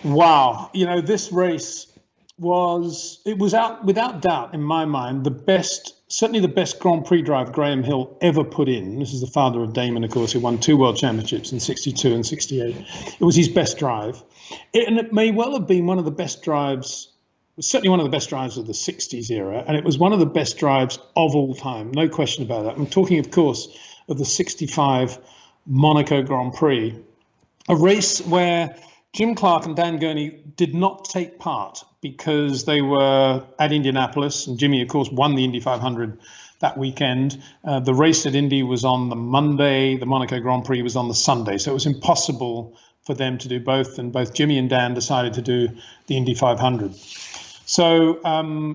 Wow. This race was out without doubt, in my mind, certainly the best Grand Prix drive Graham Hill ever put in. This is the father of Damon, of course, who won 2 world championships in 62 and 68. It was his best drive. And it may well have been one of the best drives, certainly one of the best drives of the 60s era. And it was one of the best drives of all time. No question about that. I'm talking, of course, of the 65 Monaco Grand Prix, a race where Jim Clark and Dan Gurney did not take part because they were at Indianapolis, and Jimmy, of course, won the Indy 500 that weekend. The race at Indy was on the Monday, the Monaco Grand Prix was on the Sunday, so it was impossible for them to do both, and both Jimmy and Dan decided to do the Indy 500. So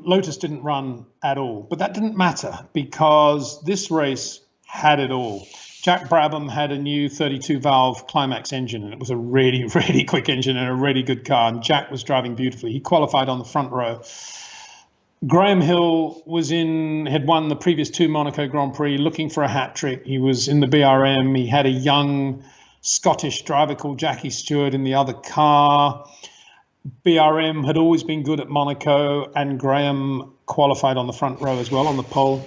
Lotus didn't run at all, but that didn't matter because this race had it all. Jack Brabham had a new 32-valve Climax engine, and it was a really, really quick engine and a really good car, and Jack was driving beautifully. He qualified on the front row. Graham Hill had won the previous 2 Monaco Grand Prix, looking for a hat trick. He was in the BRM. He had a young Scottish driver called Jackie Stewart in the other car. BRM had always been good at Monaco, and Graham qualified on the front row as well, on the pole.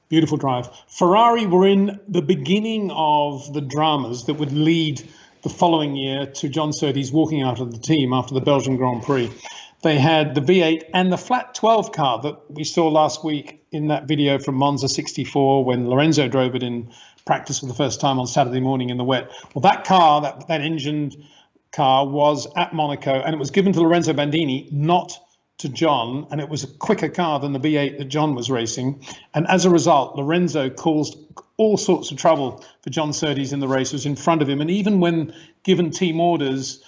Beautiful drive. Ferrari were in the beginning of the dramas that would lead the following year to John Surtees walking out of the team after the Belgian Grand Prix. They had the V8 and the flat 12 car that we saw last week in that video from Monza 64 when Lorenzo drove it in practice for the first time on Saturday morning in the wet. Well, that car, that engined car, was at Monaco, and it was given to Lorenzo Bandini, not to John, and it was a quicker car than the V8 that John was racing. And as a result, Lorenzo caused all sorts of trouble for John Surtees in the race, was in front of him. And even when given team orders,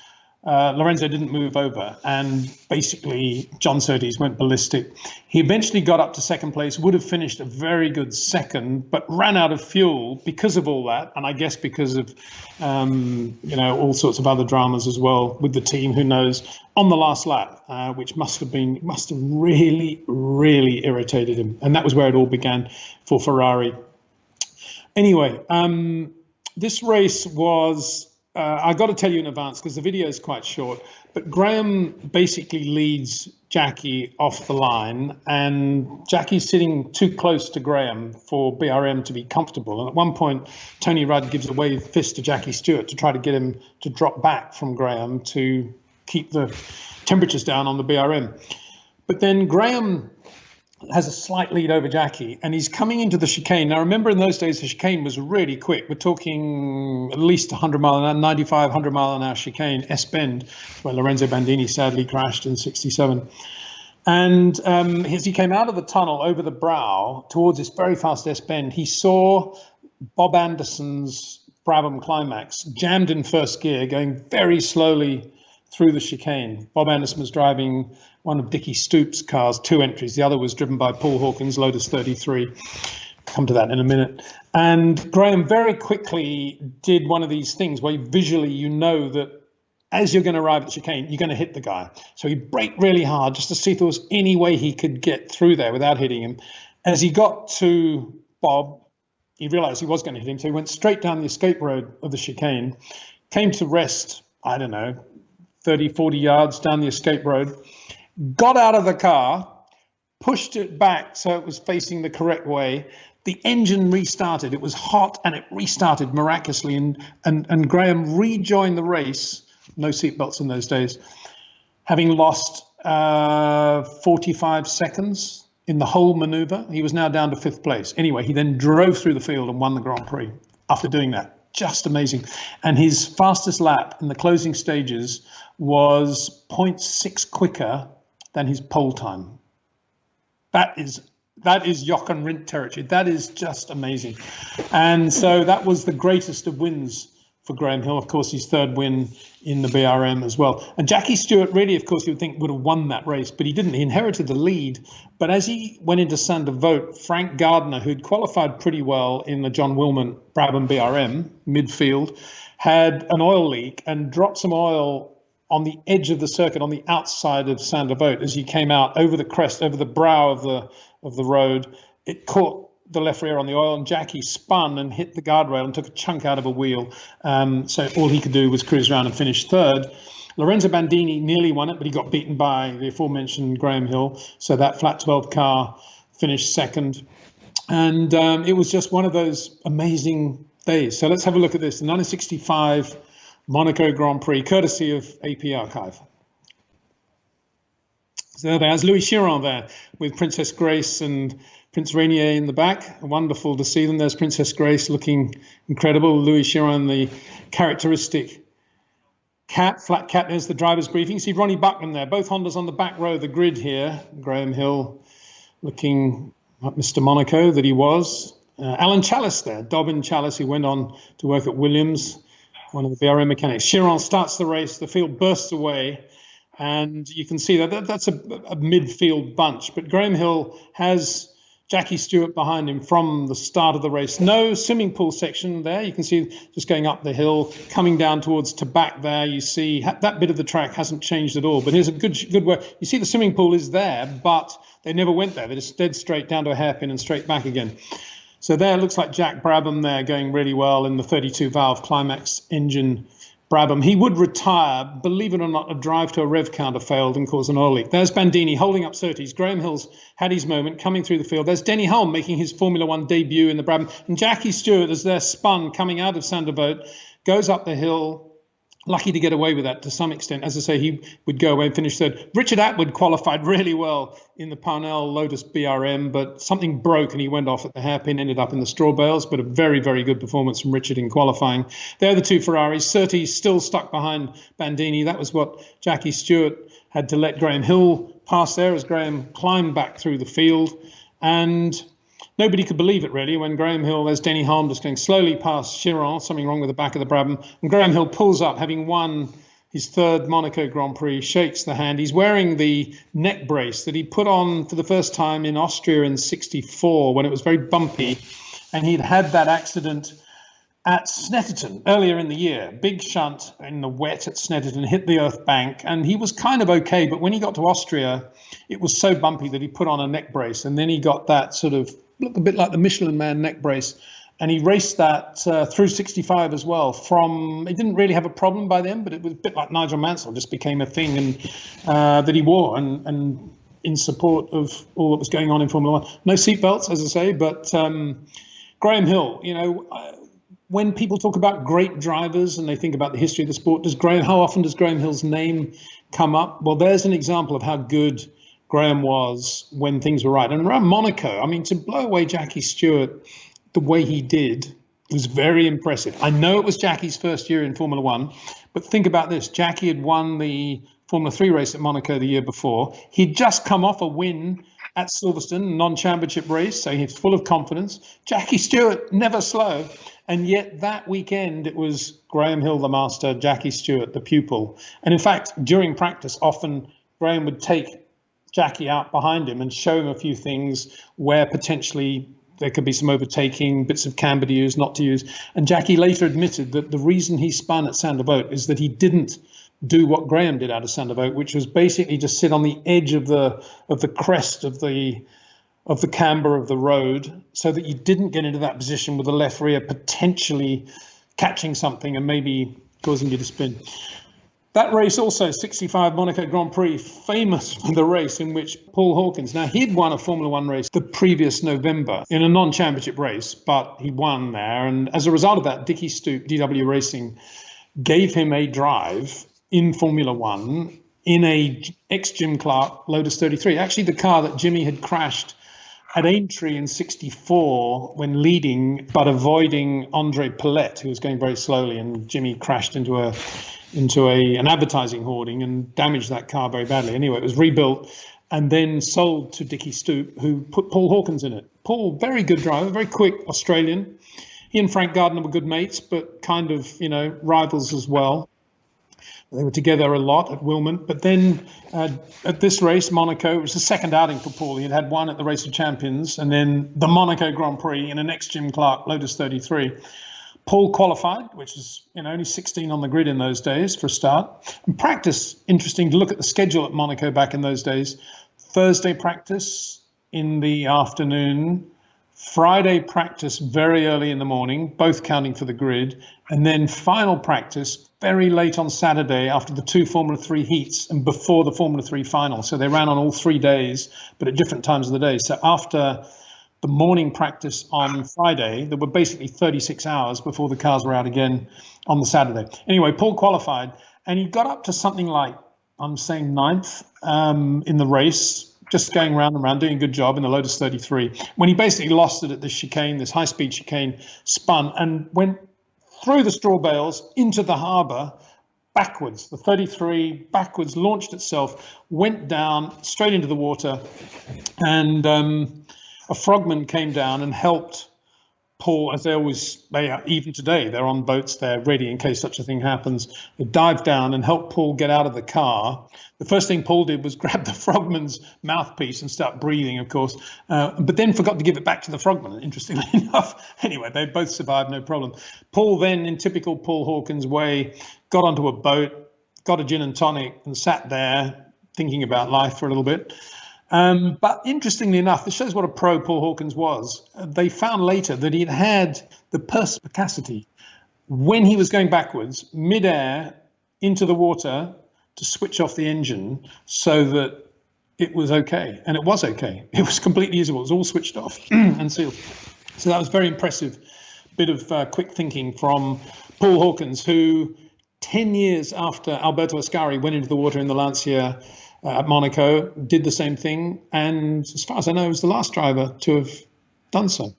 Lorenzo didn't move over, and basically John Surtees went ballistic. He eventually got up to second place, would have finished a very good second, but ran out of fuel because of all that, and I guess because of all sorts of other dramas as well with the team, who knows, on the last lap, which must have really, really irritated him. And that was where it all began for Ferrari. Anyway, this race was, I got to tell you in advance because the video is quite short, but Graham basically leads Jackie off the line, and Jackie's sitting too close to Graham for BRM to be comfortable. And at one point, Tony Rudd gives a wave fist to Jackie Stewart to try to get him to drop back from Graham to keep the temperatures down on the BRM. But then Graham has a slight lead over Jackie, and he's coming into the chicane. Now, remember, in those days, the chicane was really quick. We're talking at least 100 mile an hour, 95, 100 mile an hour chicane, S-bend, where Lorenzo Bandini sadly crashed in 67. And as he came out of the tunnel over the brow towards this very fast S-bend, he saw Bob Anderson's Brabham Climax jammed in first gear, going very slowly through the chicane. Bob Anderson was driving one of Dickie Stoops' cars, 2 entries. The other was driven by Paul Hawkens, Lotus 33. Come to that in a minute. And Graham very quickly did one of these things where visually you know that as you're going to arrive at the chicane, you're going to hit the guy. So he braked really hard just to see if there was any way he could get through there without hitting him. As he got to Bob, he realized he was going to hit him, so he went straight down the escape road of the chicane, came to rest, I don't know, 30, 40 yards down the escape road, got out of the car, pushed it back so it was facing the correct way. The engine restarted. It was hot and it restarted miraculously. And Graham rejoined the race, no seatbelts in those days, having lost 45 seconds in the whole maneuver. He was now down to 5th place. Anyway, he then drove through the field and won the Grand Prix after doing that. Just amazing. And his fastest lap in the closing stages was 0.6 quicker than his pole time. That is Jochen Rindt territory. That is just amazing. And so that was the greatest of wins for Graham Hill. Of course, his 3rd win in the BRM as well. And Jackie Stewart really, of course, you would think would have won that race, but he didn't. He inherited the lead. But as he went into Sainte Devote, Frank Gardner, who'd qualified pretty well in the John Willman Brabham BRM midfield, had an oil leak and dropped some oil on the edge of the circuit on the outside of Sainte Devote as he came out over the crest, over the brow of the road. It caught the left rear on the oil, and Jackie spun and hit the guardrail and took a chunk out of a wheel. So all he could do was cruise around and finish third. Lorenzo Bandini nearly won it, but he got beaten by the aforementioned Graham Hill. So that flat 12 car finished second. And it was just one of those amazing days. So let's have a look at this. The 1965 Monaco Grand Prix, courtesy of APArchive. So there's Louis Chiron there with Princess Grace and Prince Rainier in the back. Wonderful to see them. There's Princess Grace looking incredible. Louis Chiron, the characteristic cap, flat cap. There's the driver's briefing. See Ronnie Buckman there. Both Hondas on the back row of the grid here. Graham Hill looking like Mr. Monaco that he was. Alan Chalice there. Dobbin Chalice, who went on to work at Williams, one of the BRM mechanics. Chiron starts the race. The field bursts away. And you can see that that's a midfield bunch. But Graham Hill has Jackie Stewart behind him from the start of the race. No swimming pool section there. You can see just going up the hill, coming down towards Tabac there. You see that bit of the track hasn't changed at all. But here's a good way. You see the swimming pool is there, but they never went there. They just dead straight down to a hairpin and straight back again. So there it looks like Jack Brabham there going really well in the 32-valve Climax engine Brabham. He would retire, believe it or not. A drive to a rev counter failed and caused an oil leak. There's Bandini holding up Surtees. Graham Hill's had his moment coming through the field. There's Denis Hulme making his Formula One debut in the Brabham. And Jackie Stewart, as they're spun coming out of Sandervoort, goes up the hill. Lucky to get away with that to some extent. As I say, he would go away and finish third. Richard Atwood qualified really well in the Parnell Lotus BRM, but something broke and he went off at the hairpin, ended up in the straw bales, but a very, very good performance from Richard in qualifying. They're the two Ferraris. Surtees still stuck behind Bandini. That was what Jackie Stewart had to let Graham Hill pass there as Graham climbed back through the field. And nobody could believe it, really, when Graham Hill, there's Denis Hulme just going slowly past Chiron, something wrong with the back of the Brabham. And Graham Hill pulls up, having won his third Monaco Grand Prix, shakes the hand. He's wearing the neck brace that he put on for the first time in Austria in '64 when it was very bumpy. And he'd had that accident at Snetterton earlier in the year. Big shunt in the wet at Snetterton, hit the earth bank, and he was kind of okay. But when he got to Austria, it was so bumpy that he put on a neck brace. And then he got that sort of, looked a bit like the Michelin Man neck brace. And he raced that through 65 as well. He didn't really have a problem by then, but it was a bit like Nigel Mansell, just became a thing and that he wore and in support of all that was going on in Formula One. No seatbelts, as I say, but Graham Hill, when people talk about great drivers and they think about the history of the sport, how often does Graham Hill's name come up? Well, there's an example of how good Graham was when things were right. And around Monaco, I mean, to blow away Jackie Stewart the way he did was very impressive. I know it was Jackie's first year in Formula One, but think about this. Jackie had won the Formula 3 race at Monaco the year before. He'd just come off a win at Silverstone, non-championship race, so he's full of confidence. Jackie Stewart, never slow. And yet that weekend, it was Graham Hill, the master, Jackie Stewart, the pupil. And in fact, during practice, often Graham would take Jackie out behind him and show him a few things where potentially there could be some overtaking, bits of camber to use, not to use. And Jackie later admitted that the reason he spun at Sandervoort is that he didn't do what Graham did out of Sandervoort, which was basically just sit on the edge of the crest of the camber of the road, so that you didn't get into that position with the left rear potentially catching something and maybe causing you to spin. That race also, 65 Monaco Grand Prix, famous for the race in which Paul Hawkens, now he'd won a Formula One race the previous November in a non-championship race, but he won there. And as a result of that, Dickie Stoop, DW Racing, gave him a drive in Formula One in a ex-Jim Clark Lotus 33. Actually, the car that Jimmy had crashed at Aintree in '64 when leading, but avoiding Andre Paulette, who was going very slowly, and Jimmy crashed into an advertising hoarding and damaged that car very badly. Anyway, it was rebuilt and then sold to Dickie Stoop, who put Paul Hawkens in it. Paul, very good driver, very quick Australian. He and Frank Gardner were good mates, but kind of, rivals as well. They were together a lot at Wilmot. But then at this race, Monaco, it was the second outing for Paul. He had won at the Race of Champions and then the Monaco Grand Prix in an ex-Jim Clark Lotus 33. Paul qualified, which is only 16 on the grid in those days for a start. And practice, interesting to look at the schedule at Monaco back in those days. Thursday practice in the afternoon, Friday practice very early in the morning, both counting for the grid, and then final practice very late on Saturday after the 2 Formula 3 heats and before the Formula 3 final. So they ran on all 3 days, but at different times of the day. So after the morning practice on Friday, there were basically 36 hours before the cars were out again on the Saturday. Anyway, Paul qualified, and he got up to something like, I'm saying 9th in the race, just going round and round, doing a good job in the Lotus 33, when he basically lost it at this chicane, this high-speed chicane, spun and went through the straw bales into the harbour backwards. The 33 backwards launched itself, went down straight into the water, and a frogman came down and helped Paul, as they are, even today, they're on boats, they're ready in case such a thing happens. They dived down and helped Paul get out of the car. The first thing Paul did was grab the frogman's mouthpiece and start breathing, of course, but then forgot to give it back to the frogman, interestingly enough. Anyway, they both survived, no problem. Paul then, in typical Paul Hawkens way, got onto a boat, got a gin and tonic and sat there thinking about life for a little bit. But interestingly enough, this shows what a pro Paul Hawkens was. They found later that he'd had the perspicacity when he was going backwards, mid-air, into the water, to switch off the engine so that it was okay. And it was okay. It was completely usable. It was all switched off and sealed. So that was very impressive bit of quick thinking from Paul Hawkens, who 10 years after Alberto Ascari went into the water in the Lancia at Monaco, did the same thing, and as far as I know, was the last driver to have done so.